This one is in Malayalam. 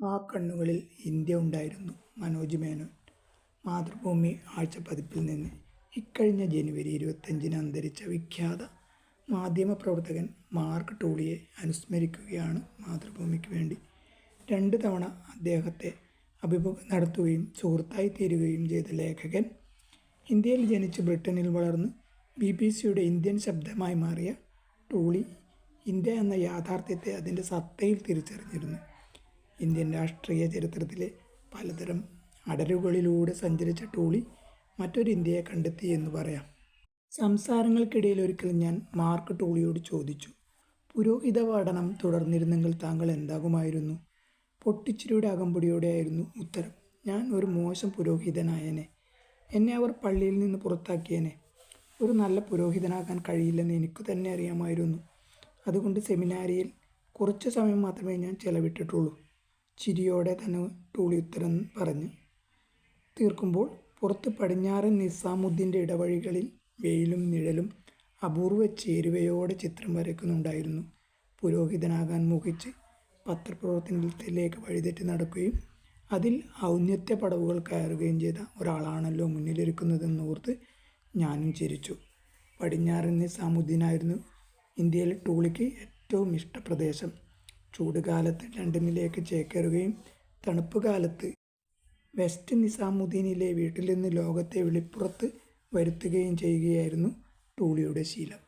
ആ കണ്ണുകളിൽ ഇന്ത്യ ഉണ്ടായിരുന്നു. മനോജ് മേനോൻ. മാതൃഭൂമി ആഴ്ചപ്പതിപ്പിൽ നിന്ന്. ഇക്കഴിഞ്ഞ ജനുവരി 25-ന് അന്തരിച്ച വിഖ്യാത മാധ്യമപ്രവർത്തകൻ മാർക്ക് ടൂളിയെ അനുസ്മരിക്കുകയാണ് മാതൃഭൂമിക്ക് വേണ്ടി. 2 തവണ അദ്ദേഹത്തെ അഭിമുഖം നടത്തുകയും സുഹൃത്തായി തീരുകയും ചെയ്ത ലേഖകൻ, ഇന്ത്യയിൽ ജനിച്ച് ബ്രിട്ടനിൽ വളർന്ന് BBC-യുടെ ഇന്ത്യൻ ശബ്ദമായി മാറിയ ടൂളി ഇന്ത്യ എന്ന യാഥാർത്ഥ്യത്തെ അതിൻ്റെ സത്തയിൽ തിരിച്ചറിഞ്ഞിരുന്നു. ഇന്ത്യൻ രാഷ്ട്രീയ ചരിത്രത്തിലെ പലതരം അടരുകളിലൂടെ സഞ്ചരിച്ച ടൂളി മറ്റൊരു ഇന്ത്യയെ കണ്ടെത്തി എന്ന് പറയാം. സംസാരങ്ങൾക്കിടയിൽ ഒരിക്കൽ ഞാൻ മാർക്ക് ടൂളിയോട് ചോദിച്ചു, പുരോഹിത പഠനം തുടർന്നിരുന്നെങ്കിൽ താങ്കൾ എന്താകുമായിരുന്നു? പൊട്ടിച്ചിരിയുടെ അകമ്പടിയോടെയായിരുന്നു ഉത്തരം. ഞാൻ ഒരു മോശം പുരോഹിതനായേനെ. എന്നെ അവർ പള്ളിയിൽ നിന്ന് പുറത്താക്കിയേനെ. ഒരു നല്ല പുരോഹിതനാകാൻ കഴിയില്ലെന്ന് എനിക്ക് തന്നെ അറിയാമായിരുന്നു. അതുകൊണ്ട് സെമിനാരിയിൽ കുറച്ചു സമയം മാത്രമേ ഞാൻ ചെലവിട്ടിട്ടുള്ളൂ. ചിരിയോടെ തന്നെ ടൂളി ഉത്തരം പറഞ്ഞ് തീർക്കുമ്പോൾ പുറത്ത് പടിഞ്ഞാറൻ നിസാമുദ്ദീൻ്റെ ഇടവഴികളിൽ വെയിലും നിഴലും അപൂർവ ചേരുവയോടെ ചിത്രം വരയ്ക്കുന്നുണ്ടായിരുന്നു. പുരോഹിതനാകാൻ മോഹിച്ച് പത്രപ്രവർത്തനത്തിലേക്ക് വഴിതെറ്റി നടക്കുകയും അതിൽ ഔന്നത്യ പടവുകൾ കയറുകയും ചെയ്ത ഒരാളാണല്ലോ മുന്നിലിരിക്കുന്നതെന്നോർത്ത് ഞാനും ചിരിച്ചു. പടിഞ്ഞാറൻ നിസാമുദ്ദീനായിരുന്നു ഇന്ത്യയിലെ ടൂളിക്ക് ഏറ്റവും ഇഷ്ടപ്രദേശം. ചൂടുകാലത്ത് ലണ്ടനിലേക്ക് ചേക്കേറുകയും തണുപ്പ് കാലത്ത് വെസ്റ്റ് നിസാമുദ്ദീനിലെ വീട്ടിൽ നിന്ന് ലോകത്തെ വെളിപ്പുറത്ത് വരുത്തുകയും ചെയ്യുകയായിരുന്നു ടൂളിയുടെ ശീലം.